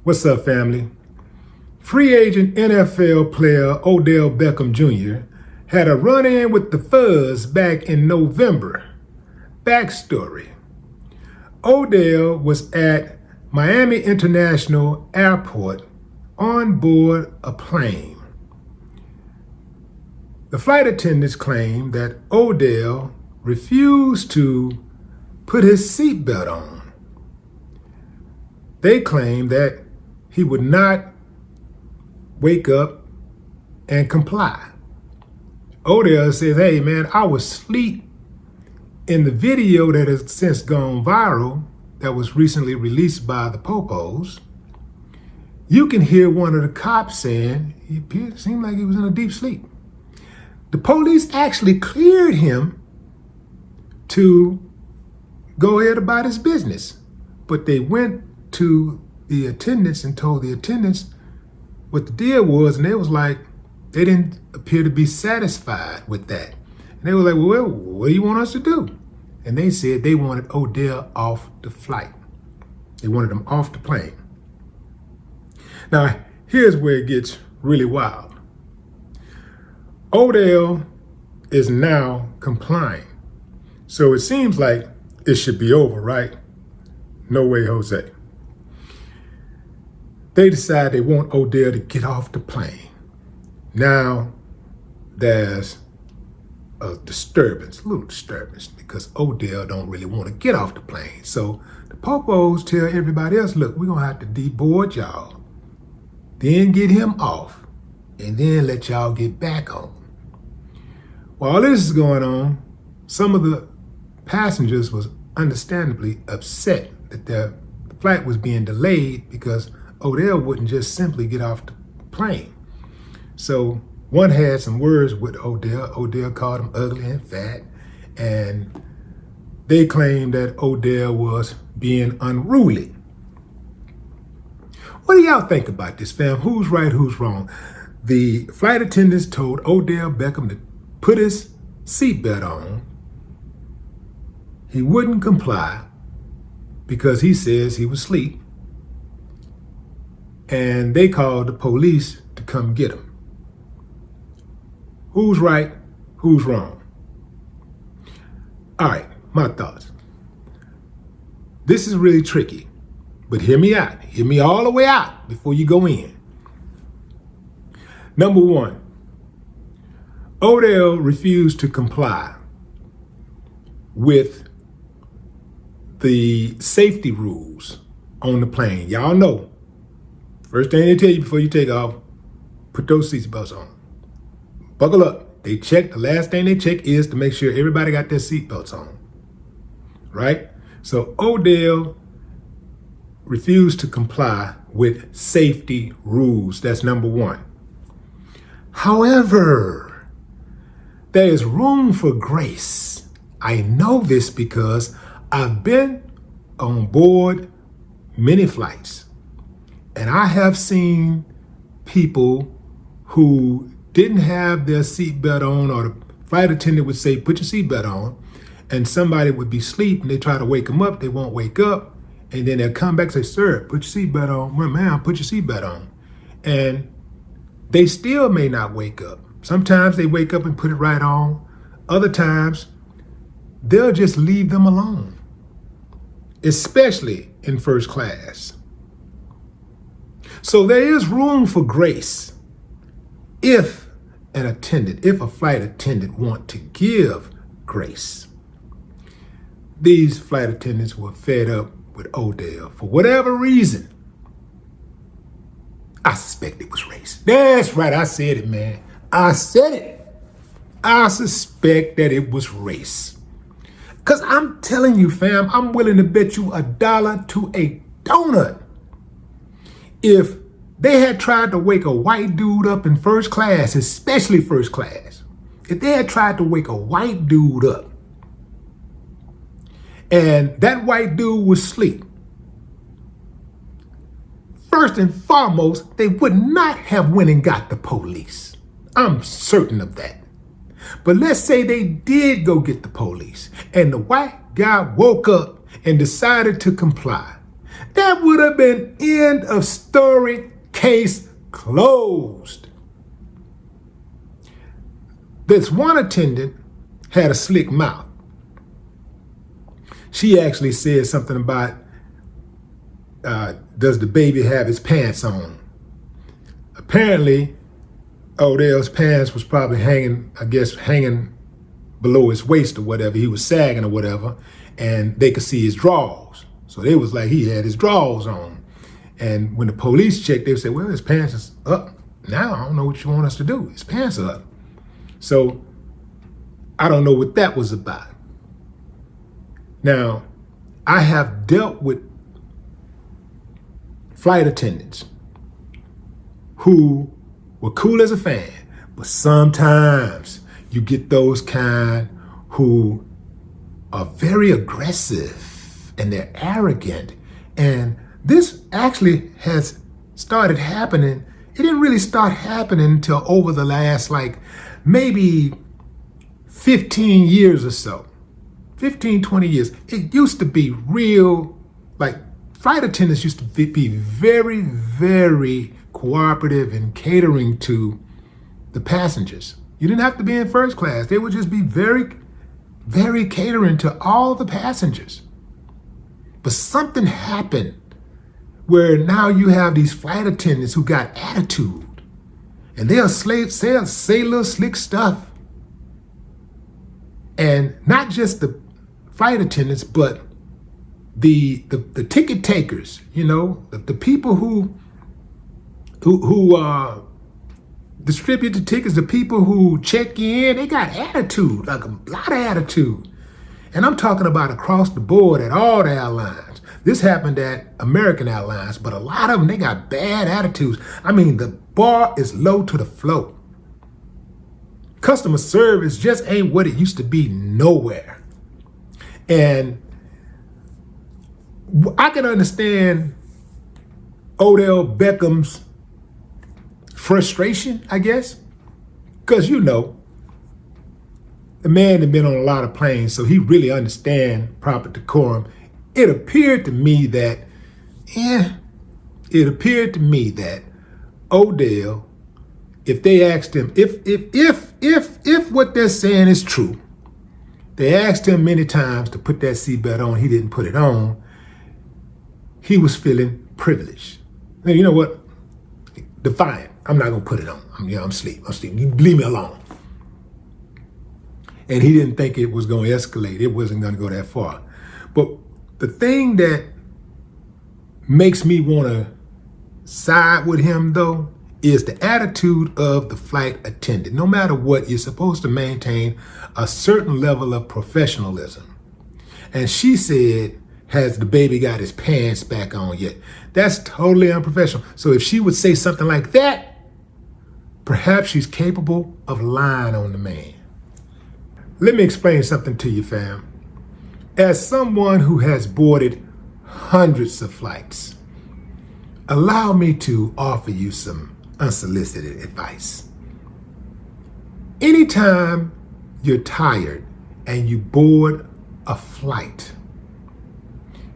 What's up, family? Free agent NFL player Odell Beckham Jr. had a run-in with the Fuzz back in November. Backstory: Odell was at Miami International Airport on board a plane. The flight attendants claimed that Odell refused to put his seatbelt on. They claimed that he would not wake up and comply. Odell says, "Hey man, I was asleep." In the video that has since gone viral, that was recently released by the Popos, you can hear one of the cops saying it seemed like he was in a deep sleep. The police actually cleared him to go ahead about his business, but they went to the attendants and told the attendants what the deal was, and they was like, they didn't appear to be satisfied with that. And they were like, well, what do you want us to do? And they said they wanted Odell off the flight. They wanted him off the plane. Now, here's where it gets really wild. Odell is now complying. So it seems like it should be over, right? No way, Jose. They decide they want Odell to get off the plane. Now, there's a little disturbance, because Odell don't really want to get off the plane. So the Popos tell everybody else, look, we're going to have to deboard y'all, then get him off, and then let y'all get back on. While this is going on, some of the passengers was understandably upset that their flight was being delayed because Odell wouldn't just simply get off the plane. So one had some words with Odell. Odell called him ugly and fat, and they claimed that Odell was being unruly. What do y'all think about this, fam? Who's right, who's wrong? The flight attendants told Odell Beckham to put his seatbelt on. He wouldn't comply because he says he was asleep. And they called the police to come get him. Who's right? Who's wrong? All right, my thoughts. This is really tricky, but hear me out. Hear me all the way out before you go in. Number one, Odell refused to comply with the safety rules on the plane. Y'all know, first thing they tell you before you take off, put those seatbelts on. Buckle up. They check, the last thing they check is to make sure everybody got their seatbelts on, right? So Odell refused to comply with safety rules. That's number one. However, there is room for grace. I know this because I've been on board many flights, and I have seen people who didn't have their seatbelt on, or the flight attendant would say, put your seatbelt on, and somebody would be asleep and they try to wake them up, they won't wake up, and then they'll come back and say, sir, put your seatbelt on. Well, ma'am, put your seatbelt on. And they still may not wake up. Sometimes they wake up and put it right on. Other times, they'll just leave them alone, especially in first class. So there is room for grace if a flight attendant want to give grace. These flight attendants were fed up with Odell for whatever reason. I suspect it was race. That's right, I said it, man. I said it. I suspect that it was race. Because I'm telling you, fam, I'm willing to bet you $1 to a donut. If they had tried to wake a white dude up in first class, especially first class, if they had tried to wake a white dude up and that white dude was asleep, first and foremost, they would not have went and got the police. I'm certain of that. But let's say they did go get the police and the white guy woke up and decided to comply. That would have been end of story, case closed. This one attendant had a slick mouth. She actually said something about, does the baby have his pants on? Apparently, Odell's pants was probably hanging below his waist or whatever. He was sagging or whatever, and they could see his drawers. So they was like, he had his drawers on. And when the police checked, they said, well, his pants is up. Now I don't know what you want us to do. His pants are up. So I don't know what that was about. Now, I have dealt with flight attendants who were cool as a fan, but sometimes you get those kind who are very aggressive and they're arrogant. And this actually has started happening. It didn't really start happening until over the last maybe 15 years or so. 15, 20 years. It used to be real, flight attendants used to be very, very cooperative in catering to the passengers. You didn't have to be in first class. They would just be very, very catering to all the passengers. But something happened where now you have these flight attendants who got attitude. And they'll say little slick stuff. And not just the flight attendants, but the ticket takers, the people who distribute the tickets, the people who check in, they got attitude, a lot of attitude. And I'm talking about across the board at all the airlines. This happened at American Airlines, but a lot of them, they got bad attitudes. I mean, the bar is low to the floor. Customer service just ain't what it used to be nowhere. And I can understand Odell Beckham's frustration, I guess, because the man had been on a lot of planes, so he really understands proper decorum. It appeared to me that Odell, if they asked him, if what they're saying is true, they asked him many times to put that seatbelt on, he didn't put it on, he was feeling privileged. And you know what? Defiant. I'm not gonna put it on. I'm asleep. You leave me alone. And he didn't think it was gonna escalate. It wasn't gonna go that far. But the thing that makes me wanna side with him though is the attitude of the flight attendant. No matter what, you're supposed to maintain a certain level of professionalism. And she said, has the baby got his pants back on yet? That's totally unprofessional. So if she would say something like that, perhaps she's capable of lying on the man. Let me explain something to you, fam. As someone who has boarded hundreds of flights, allow me to offer you some unsolicited advice. Anytime you're tired and you board a flight,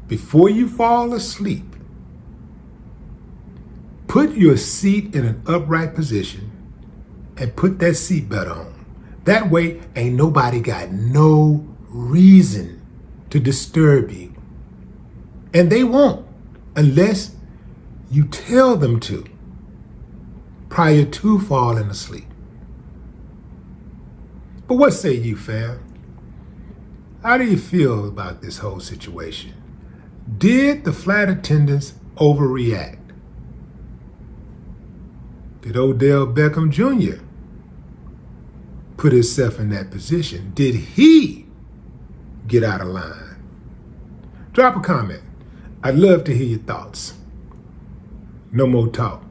before you fall asleep, put your seat in an upright position and put that seatbelt on. That way, ain't nobody got no reason to disturb you. And they won't, unless you tell them to, prior to falling asleep. But what say you, fam? How do you feel about this whole situation? Did the flight attendants overreact? Did Odell Beckham Jr. put himself in that position? Did he get out of line? Drop a comment. I'd love to hear your thoughts. No more talk.